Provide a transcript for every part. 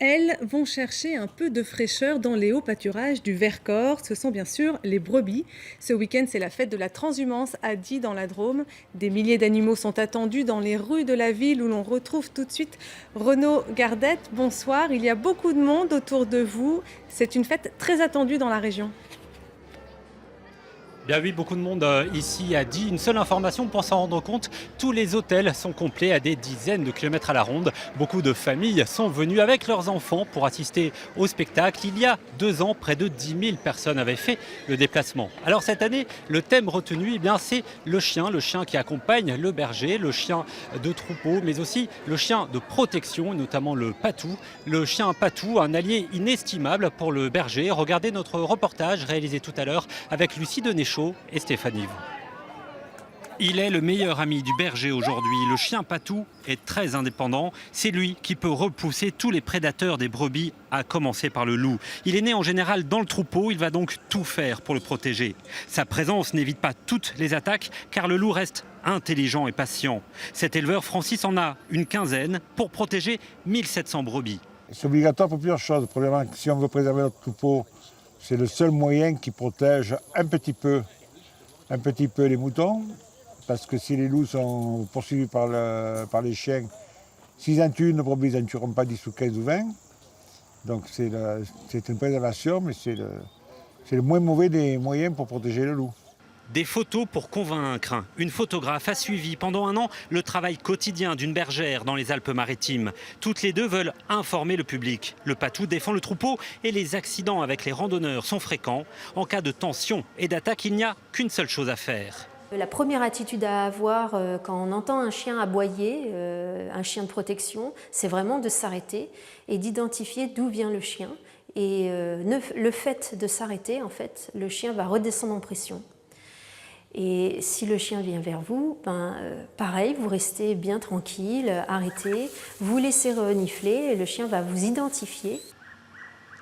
Elles vont chercher un peu de fraîcheur dans les hauts pâturages du Vercors. Ce sont bien sûr les brebis. Ce week-end, c'est la fête de la transhumance à Die dans la Drôme. Des milliers d'animaux sont attendus dans les rues de la ville où l'on retrouve tout de suite Renaud Gardette. Bonsoir, il y a beaucoup de monde autour de vous. C'est une fête très attendue dans la région. Bien oui, beaucoup de monde ici a dit. Une seule information pour s'en rendre compte, tous les hôtels sont complets à des dizaines de kilomètres à la ronde. Beaucoup de familles sont venues avec leurs enfants pour assister au spectacle. Il y a 2 ans, près de 10 000 personnes avaient fait le déplacement. Alors cette année, le thème retenu, c'est le chien qui accompagne le berger, le chien de troupeau, mais aussi le chien de protection, notamment le patou. Le chien patou, un allié inestimable pour le berger. Regardez notre reportage réalisé tout à l'heure avec Lucie Denéchaud et Stéphanie Vaux. Il est le meilleur ami du berger aujourd'hui. Le chien patou est très indépendant. C'est lui qui peut repousser tous les prédateurs des brebis, à commencer par le loup. Il est né en général dans le troupeau, il va donc tout faire pour le protéger. Sa présence n'évite pas toutes les attaques, car le loup reste intelligent et patient. Cet éleveur Francis en a une quinzaine pour protéger 1700 brebis. C'est obligatoire pour plusieurs choses. Premièrement, si on veut préserver notre troupeau, c'est le seul moyen qui protège un petit peu les moutons. Parce que si les loups sont poursuivis par les chiens, s'ils en tuent une brebis, ils n'en tueront pas 10 ou 15 ou 20. Donc c'est une préservation, mais c'est le moins mauvais des moyens pour protéger le loup. Des photos pour convaincre. Une photographe a suivi pendant 1 an le travail quotidien d'une bergère dans les Alpes-Maritimes. Toutes les deux veulent informer le public. Le patou défend le troupeau et les accidents avec les randonneurs sont fréquents. En cas de tension et d'attaque, il n'y a qu'une seule chose à faire. La première attitude à avoir quand on entend un chien aboyer, un chien de protection, c'est vraiment de s'arrêter et d'identifier d'où vient le chien. Et le fait de s'arrêter, en fait, le chien va redescendre en pression. Et si le chien vient vers vous, pareil, vous restez bien tranquille, arrêté, vous laissez renifler et le chien va vous identifier.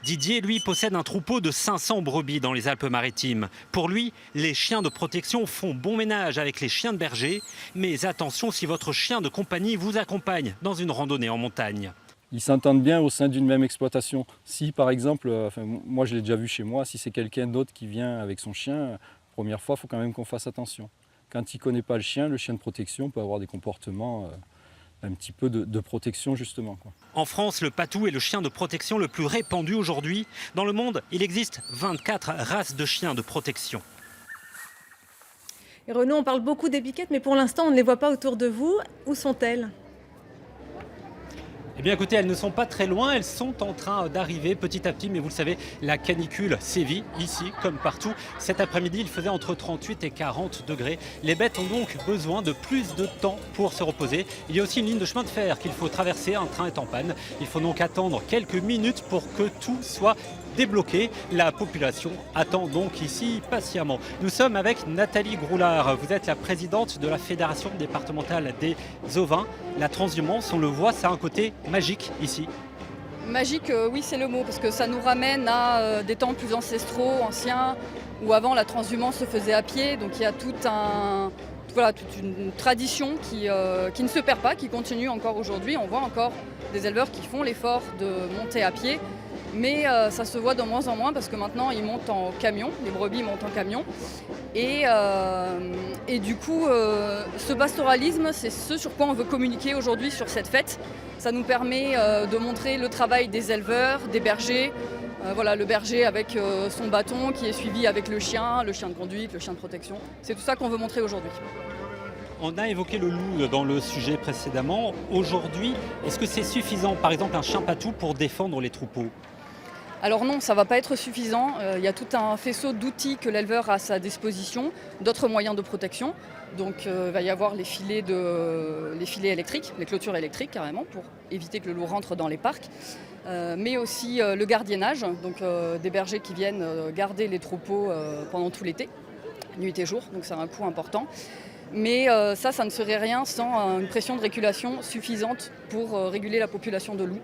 Didier, lui, possède un troupeau de 500 brebis dans les Alpes-Maritimes. Pour lui, les chiens de protection font bon ménage avec les chiens de berger. Mais attention si votre chien de compagnie vous accompagne dans une randonnée en montagne. Ils s'entendent bien au sein d'une même exploitation. Si par exemple, moi je l'ai déjà vu chez moi, si c'est quelqu'un d'autre qui vient avec son chien, première fois, il faut quand même qu'on fasse attention. Quand il ne connaît pas le chien de protection peut avoir des comportements un petit peu de protection justement. En France, le patou est le chien de protection le plus répandu aujourd'hui. Dans le monde, il existe 24 races de chiens de protection. Et Renaud, on parle beaucoup des biquettes, mais pour l'instant, on ne les voit pas autour de vous. Où sont-elles ? Eh bien écoutez, elles ne sont pas très loin, elles sont en train d'arriver petit à petit, mais vous le savez, la canicule sévit ici comme partout. Cet après-midi, il faisait entre 38 et 40 degrés. Les bêtes ont donc besoin de plus de temps pour se reposer. Il y a aussi une ligne de chemin de fer qu'il faut traverser, un train est en panne. Il faut donc attendre quelques minutes pour que tout soit débloqué. La population attend donc ici patiemment. Nous sommes avec Nathalie Groulard. Vous êtes la présidente de la Fédération départementale des ovins. La transhumance, on le voit, ça a un côté magique ici. Magique, oui, c'est le mot, parce que ça nous ramène à des temps plus ancestraux, anciens, où avant la transhumance se faisait à pied. Donc il y a toute une tradition qui ne se perd pas, qui continue encore aujourd'hui. On voit encore des éleveurs qui font l'effort de monter à pied. Mais ça se voit de moins en moins parce que maintenant ils montent en camion, les brebis montent en camion. Et du coup, ce pastoralisme, c'est ce sur quoi on veut communiquer aujourd'hui sur cette fête. Ça nous permet de montrer le travail des éleveurs, des bergers. Le berger avec son bâton qui est suivi avec le chien de conduite, le chien de protection. C'est tout ça qu'on veut montrer aujourd'hui. On a évoqué le loup dans le sujet précédemment. Aujourd'hui, est-ce que c'est suffisant, par exemple, un chien patou pour défendre les troupeaux ? Alors non, ça ne va pas être suffisant. Il y a tout un faisceau d'outils que l'éleveur a à sa disposition, d'autres moyens de protection. Donc il va y avoir les filets électriques, les clôtures électriques carrément, pour éviter que le loup rentre dans les parcs. Mais aussi le gardiennage, donc des bergers qui viennent garder les troupeaux pendant tout l'été, nuit et jour, donc c'est un coût important. Mais ça ne serait rien sans une pression de régulation suffisante pour réguler la population de loups.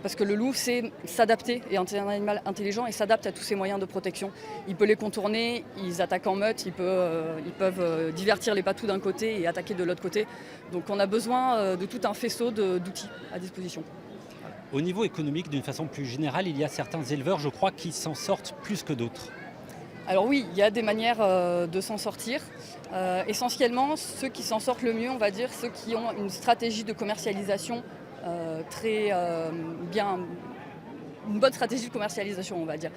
Parce que le loup sait s'adapter, et c'est un animal intelligent et s'adapte à tous ses moyens de protection. Il peut les contourner, ils attaquent en meute, ils peuvent divertir les patous d'un côté et attaquer de l'autre côté. Donc on a besoin de tout un faisceau d'outils à disposition. Au niveau économique, d'une façon plus générale, il y a certains éleveurs, je crois, qui s'en sortent plus que d'autres. Alors oui, il y a des manières de s'en sortir. Essentiellement, ceux qui s'en sortent le mieux, on va dire, ceux qui ont une stratégie de commercialisation très bien, une bonne stratégie de commercialisation, on va dire.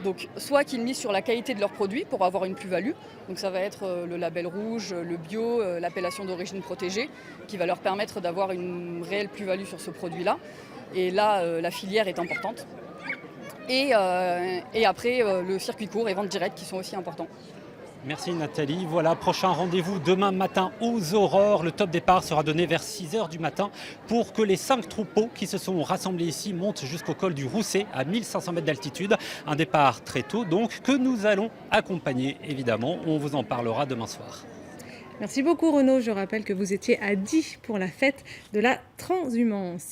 Donc, soit qu'ils misent sur la qualité de leurs produits pour avoir une plus-value. Donc, ça va être le label rouge, le bio, l'appellation d'origine protégée, qui va leur permettre d'avoir une réelle plus-value sur ce produit-là. Et là, la filière est importante. Et après, le circuit court et vente directe qui sont aussi importants. Merci Nathalie. Voilà, prochain rendez-vous demain matin aux aurores. Le top départ sera donné vers 6h du matin pour que les 5 troupeaux qui se sont rassemblés ici montent jusqu'au col du Rousset à 1500 mètres d'altitude. Un départ très tôt donc que nous allons accompagner évidemment. On vous en parlera demain soir. Merci beaucoup Renaud. Je rappelle que vous étiez à Die pour la fête de la transhumance.